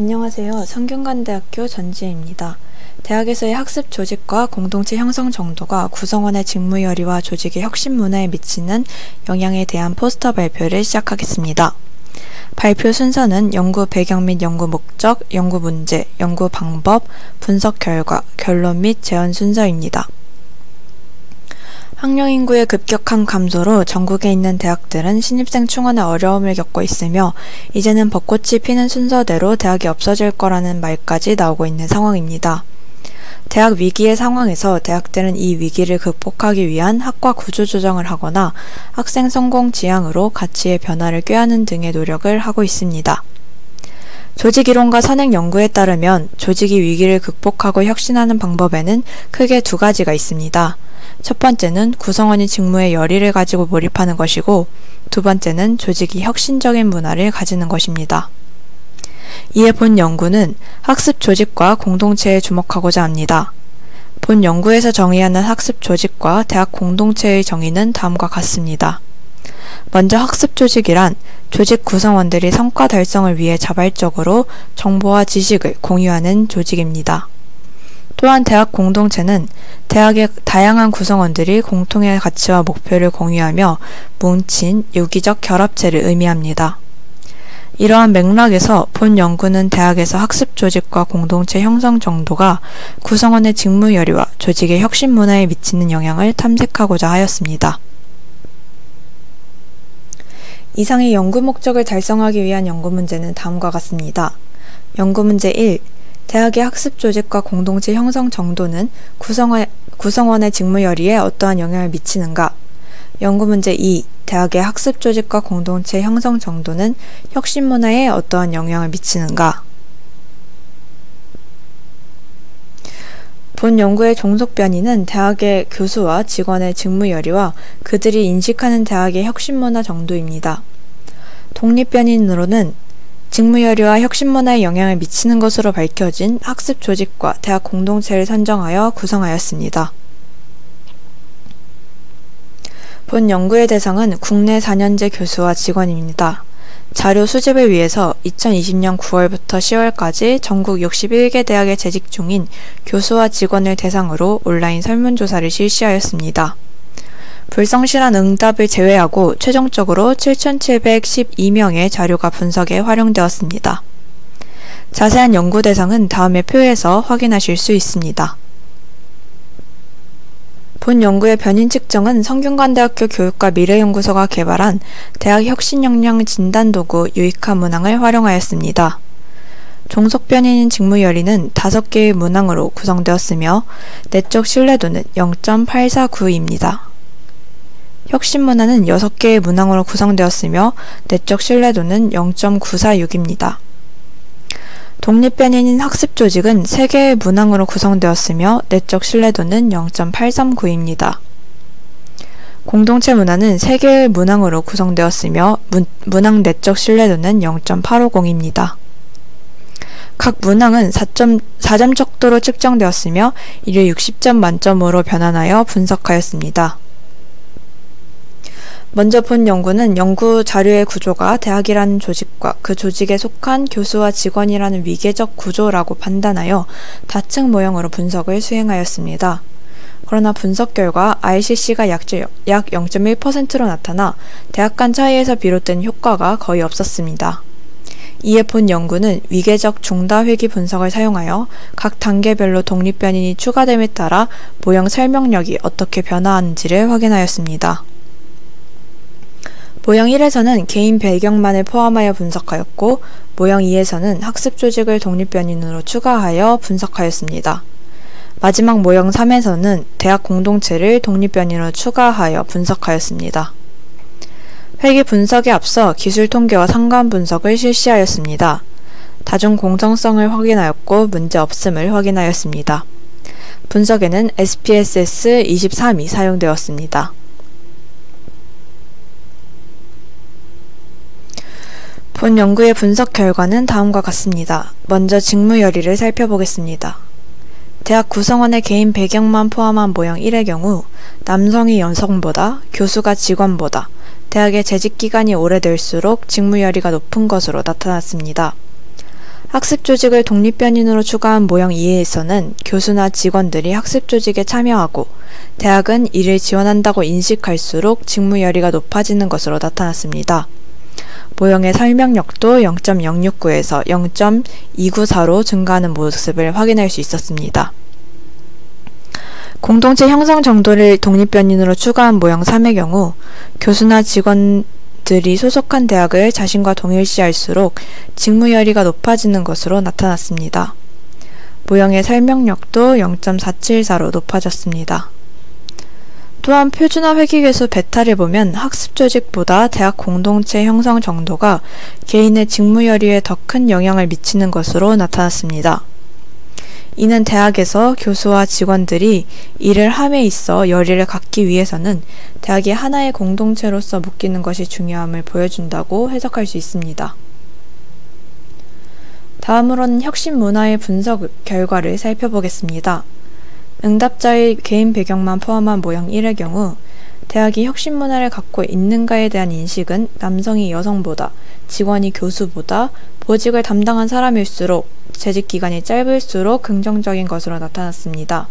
안녕하세요. 성균관대학교 전지혜입니다. 대학에서의 학습 조직과 공동체 형성 정도가 구성원의 직무열의와 조직의 혁신 문화에 미치는 영향에 대한 포스터 발표를 시작하겠습니다. 발표 순서는 연구 배경 및 연구 목적, 연구 문제, 연구 방법, 분석 결과, 결론 및 제언 순서입니다. 학령 인구의 급격한 감소로 전국에 있는 대학들은 신입생 충원에 어려움을 겪고 있으며 이제는 벚꽃이 피는 순서대로 대학이 없어질 거라는 말까지 나오고 있는 상황입니다. 대학 위기의 상황에서 대학들은 이 위기를 극복하기 위한 학과 구조 조정을 하거나 학생 성공 지향으로 가치의 변화를 꾀하는 등의 노력을 하고 있습니다. 조직이론과 선행 연구에 따르면 조직이 위기를 극복하고 혁신하는 방법에는 크게 두 가지가 있습니다. 첫 번째는 구성원이 직무의 열의를 가지고 몰입하는 것이고, 두 번째는 조직이 혁신적인 문화를 가지는 것입니다. 이에 본 연구는 학습 조직과 공동체에 주목하고자 합니다. 본 연구에서 정의하는 학습 조직과 대학 공동체의 정의는 다음과 같습니다. 먼저 학습 조직이란 조직 구성원들이 성과 달성을 위해 자발적으로 정보와 지식을 공유하는 조직입니다. 또한 대학 공동체는 대학의 다양한 구성원들이 공통의 가치와 목표를 공유하며 뭉친 유기적 결합체를 의미합니다. 이러한 맥락에서 본 연구는 대학에서 학습 조직과 공동체 형성 정도가 구성원의 직무 열의와 조직의 혁신 문화에 미치는 영향을 탐색하고자 하였습니다. 이상의 연구 목적을 달성하기 위한 연구 문제는 다음과 같습니다. 연구 문제 1. 대학의 학습 조직과 공동체 형성 정도는 구성원의 직무 열의에 어떠한 영향을 미치는가? 연구 문제 2. 대학의 학습 조직과 공동체 형성 정도는 혁신 문화에 어떠한 영향을 미치는가? 본 연구의 종속 변이는 대학의 교수와 직원의 직무 열의와 그들이 인식하는 대학의 혁신 문화 정도입니다. 독립 변인으로는 직무열의와 혁신문화에 영향을 미치는 것으로 밝혀진 학습 조직과 대학 공동체를 선정하여 구성하였습니다. 본 연구의 대상은 국내 4년제 교수와 직원입니다. 자료 수집을 위해서 2020년 9월부터 10월까지 전국 61개 대학에 재직 중인 교수와 직원을 대상으로 온라인 설문조사를 실시하였습니다. 불성실한 응답을 제외하고 최종적으로 7,712명의 자료가 분석에 활용되었습니다. 자세한 연구 대상은 다음의 표에서 확인하실 수 있습니다. 본 연구의 변인 측정은 성균관대학교 교육과 미래연구소가 개발한 대학 혁신 역량 진단 도구 유익화 문항을 활용하였습니다. 종속 변인인 직무 열의는 5개의 문항으로 구성되었으며 내적 신뢰도는 0.849입니다. 혁신 문화는 6개의 문항으로 구성되었으며 내적 신뢰도는 0.946입니다. 독립 변인인 학습 조직은 3개의 문항으로 구성되었으며 내적 신뢰도는 0.839입니다. 공동체 문화는 3개의 문항으로 구성되었으며 문항 내적 신뢰도는 0.850입니다. 각 문항은 4점 척도로 측정되었으며 이를 60점 만점으로 변환하여 분석하였습니다. 먼저 본 연구는 연구 자료의 구조가 대학이라는 조직과 그 조직에 속한 교수와 직원이라는 위계적 구조라고 판단하여 다층 모형으로 분석을 수행하였습니다. 그러나 분석 결과 RCC가 약 0.1%로 나타나 대학 간 차이에서 비롯된 효과가 거의 없었습니다. 이에 본 연구는 위계적 중다 회귀 분석을 사용하여 각 단계별로 독립 변인이 추가됨에 따라 모형 설명력이 어떻게 변화하는지를 확인하였습니다. 모형 1에서는 개인 배경만을 포함하여 분석하였고, 모형 2에서는 학습 조직을 독립 변인으로 추가하여 분석하였습니다. 마지막 모형 3에서는 대학 공동체를 독립 변인으로 추가하여 분석하였습니다. 회귀 분석에 앞서 기술 통계와 상관 분석을 실시하였습니다. 다중 공정성을 확인하였고 문제 없음을 확인하였습니다. 분석에는 SPSS 23이 사용되었습니다. 본 연구의 분석 결과는 다음과 같습니다. 먼저 직무 열의를 살펴보겠습니다. 대학 구성원의 개인 배경만 포함한 모형 1의 경우 남성이 여성보다, 교수가 직원보다 대학의 재직 기간이 오래될수록 직무 열의가 높은 것으로 나타났습니다. 학습 조직을 독립변인으로 추가한 모형 2에서는 교수나 직원들이 학습 조직에 참여하고 대학은 이를 지원한다고 인식할수록 직무열의가 높아지는 것으로 나타났습니다. 모형의 설명력도 0.069에서 0.294로 증가하는 모습을 확인할 수 있었습니다. 공동체 형성 정도를 독립변인으로 추가한 모형 3의 경우 교수나 직원들이 소속한 대학을 자신과 동일시할수록 직무열의가 높아지는 것으로 나타났습니다. 모형의 설명력도 0.474로 높아졌습니다. 또한 표준화 회귀계수 베타를 보면 학습 조직보다 대학 공동체 형성 정도가 개인의 직무열의에 더 큰 영향을 미치는 것으로 나타났습니다. 이는 대학에서 교수와 직원들이 일을 함에 있어 열의를 갖기 위해서는 대학이 하나의 공동체로서 묶이는 것이 중요함을 보여준다고 해석할 수 있습니다. 다음으로는 혁신 문화의 분석 결과를 살펴보겠습니다. 응답자의 개인 배경만 포함한 모형 1의 경우 대학이 혁신 문화를 갖고 있는가에 대한 인식은 남성이 여성보다, 직원이 교수보다, 보직을 담당한 사람일수록 재직 기간이 짧을수록 긍정적인 것으로 나타났습니다.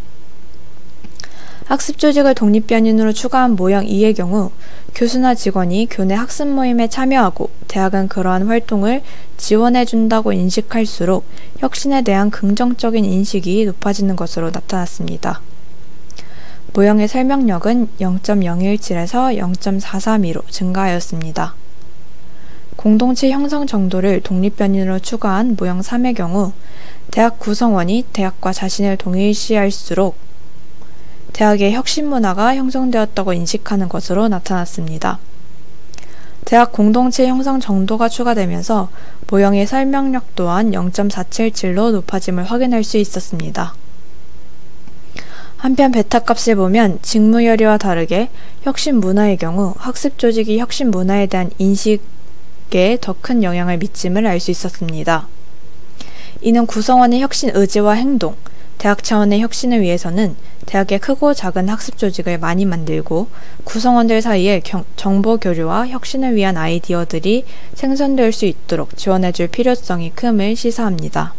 학습 조직을 독립변인으로 추가한 모형 2의 경우 교수나 직원이 교내 학습 모임에 참여하고 대학은 그러한 활동을 지원해준다고 인식할수록 혁신에 대한 긍정적인 인식이 높아지는 것으로 나타났습니다. 모형의 설명력은 0.017에서 0.432로 증가하였습니다. 공동체 형성 정도를 독립변인으로 추가한 모형 3의 경우 대학 구성원이 대학과 자신을 동일시할수록 대학의 혁신 문화가 형성되었다고 인식하는 것으로 나타났습니다. 대학 공동체 형성 정도가 추가되면서 모형의 설명력 또한 0.477로 높아짐을 확인할 수 있었습니다. 한편 베타 값을 보면 직무열의와 다르게 혁신 문화의 경우 학습 조직이 혁신 문화에 대한 인식에 더 큰 영향을 미침을 알 수 있었습니다. 이는 구성원의 혁신 의지와 행동, 대학 차원의 혁신을 위해서는 대학의 크고 작은 학습 조직을 많이 만들고 구성원들 사이에 정보 교류와 혁신을 위한 아이디어들이 생성될 수 있도록 지원해줄 필요성이 큼을 시사합니다.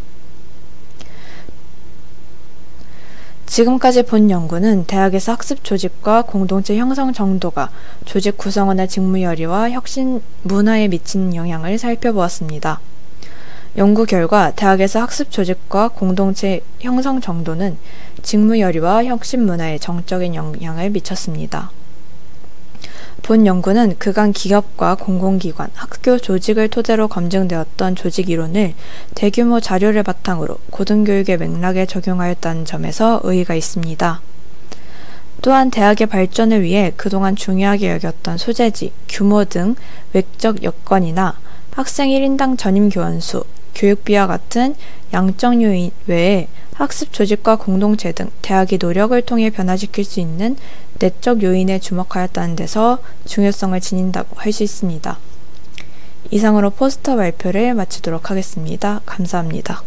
지금까지 본 연구는 대학에서 학습 조직과 공동체 형성 정도가 조직 구성원의 직무열의와 혁신 문화에 미치는 영향을 살펴보았습니다. 연구 결과 대학에서 학습 조직과 공동체 형성 정도는 직무열의와 혁신 문화에 정적인 영향을 미쳤습니다. 본 연구는 그간 기업과 공공기관, 학교 조직을 토대로 검증되었던 조직 이론을 대규모 자료를 바탕으로 고등교육의 맥락에 적용하였다는 점에서 의의가 있습니다. 또한 대학의 발전을 위해 그동안 중요하게 여겼던 소재지, 규모 등 외적 여건이나 학생 1인당 전임 교원수, 교육비와 같은 양적 요인 외에 학습 조직과 공동체 등 대학이 노력을 통해 변화시킬 수 있는 내적 요인에 주목하였다는 데서 중요성을 지닌다고 할 수 있습니다. 이상으로 포스터 발표를 마치도록 하겠습니다. 감사합니다.